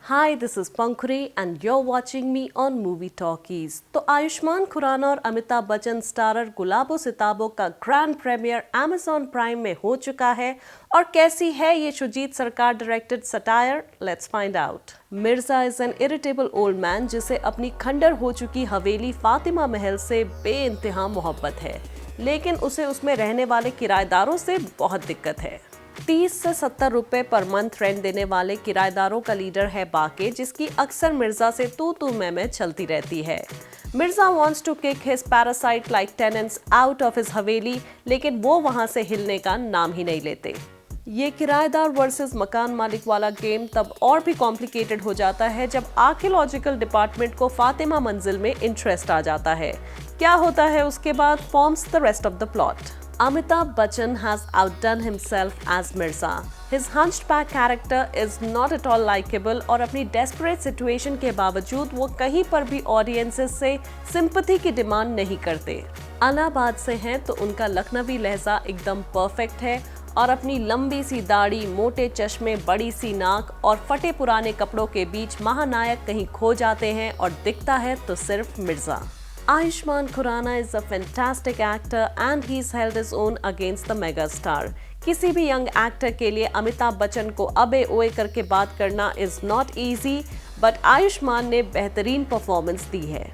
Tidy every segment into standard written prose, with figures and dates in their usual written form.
Hi this is पंखुरी and you're watching me on movie talkies. तो आयुष्मान खुराना और Amitabh Bachchan starrer गुलाबो सिताबो का grand premiere Amazon prime में हो चुका है। और कैसी है ये शुजीत सरकार directed satire, let's find out. Mirza is an irritable old man जिसे अपनी खंडर हो चुकी हवेली फातिमा महल से बेइंतहा मोहब्बत है, लेकिन उसे उसमें रहने वाले किराएदारों से बहुत दिक्कत है। 30 से 70 रुपए पर मंथ रेंट देने वाले किराएदारों का लीडर है बाके, जिसकी अक्सर मिर्जा से तू मैं चलती रहती है। Mirza wants to kick his parasite like tenants out of his haveli, लेकिन वो वहां से हिलने का नाम ही नहीं लेते। ये किराएदार वर्सेस मकान मालिक वाला गेम तब और भी कॉम्प्लिकेटेड हो जाता है जब आर्कियोलॉजिकल डिपार्टमेंट को फातिमा मंजिल में इंटरेस्ट आ जाता है। क्या होता है उसके बाद forms the rest of the plot. Amitabh Bachchan has outdone himself as Mirza. His hunchback character is not at all likable और अपनी desperate situation के बावजूद वो कहीं पर भी audiences से sympathy की डिमांड नहीं करते। अलाहाबाद से हैं तो उनका लखनवी लहजा एकदम परफेक्ट है और अपनी लंबी सी दाढ़ी, मोटे चश्मे, बड़ी सी नाक और फटे पुराने कपड़ों के बीच महानायक कहीं खो जाते हैं और दिखता है तो सिर्फ Mirza. Ayushmann Khurrana is a fantastic actor and he's held his own against the mega star. किसी भी यंग एक्टर के लिए अमिताभ बच्चन को अबे ओए करके बात करना is not easy, but Ayushman ने बेहतरीन परफॉर्मेंस दी है।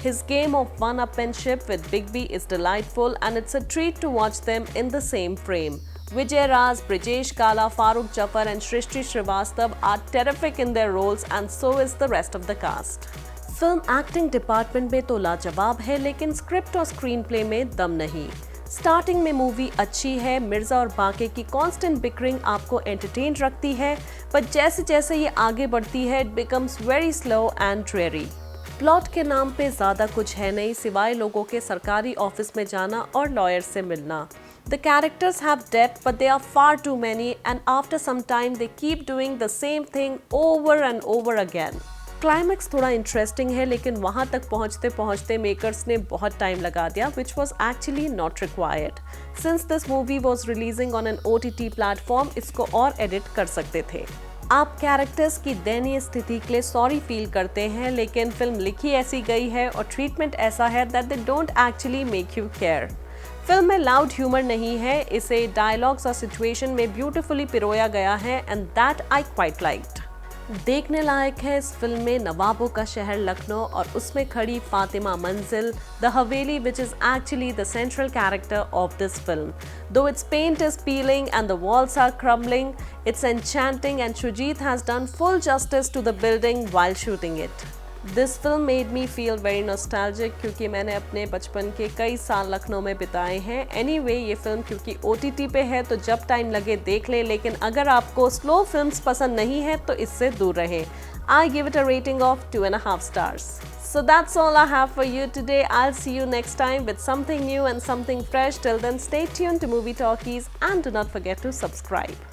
His game of one-upmanship with Big B is delightful and it's a treat to watch them in the same frame. Vijay Raj, Brijesh Kala, Farooq Jafar and Shrishti Srivastava are terrific in their roles and so is the rest of the cast. Film acting department में तो लाजवाब है, लेकिन script और screen play में दम नहीं। Starting में मूवी अच्छी है, मिर्जा और बाके की कांस्टेंट बिकरिंग आपको एंटरटेन रखती है, पर जैसे जैसे ये आगे बढ़ती है it becomes very slow and dreary. Plot के नाम पे ज्यादा कुछ है नहीं सिवाय लोगों के सरकारी ऑफिस में जाना और लॉयर से मिलना। The characters have depth but they are far too many and after some time they keep doing the same thing over and over again. Climax थोड़ा इंटरेस्टिंग है, लेकिन वहां तक पहुंचते पहुंचते मेकर्स ने बहुत टाइम लगा दिया, which was actually not required. Since this movie was releasing on an OTT platform, इसको और एडिट कर सकते थे। आप कैरेक्टर्स की दयनीय स्थिति के लिए सॉरी फील करते हैं, लेकिन फिल्म लिखी ऐसी गई है और ट्रीटमेंट ऐसा है that they don't actually make you care. Film में लाउड ह्यूमर नहीं है, इसे डायलॉग्स और सिचुएशन में ब्यूटीफुली पिरोया गया है and that I quite liked. देखने लायक है इस फिल्म में नवाबों का शहर लखनऊ और उसमें खड़ी फातिमा मंजिल, the Haveli, which is actually the central character of this film. Though its paint is peeling and the walls are crumbling, it's enchanting and Shoojit has done full justice to the building while shooting it. This film made me feel very nostalgic क्योंकि मैंने अपने बचपन के कई साल लखनऊ में बिताए हैं। Anyway, ये फिल्म क्योंकि OTT पे है तो जब टाइम लगे देख ले, लेकिन अगर आपको स्लो फिल्म्स पसंद नहीं है तो इससे दूर रहें। I give it a rating of 2.5 stars. So that's all I have for you today. I'll see you next time with something new and something fresh. Till then, stay tuned to Movie Talkies and do not forget to subscribe.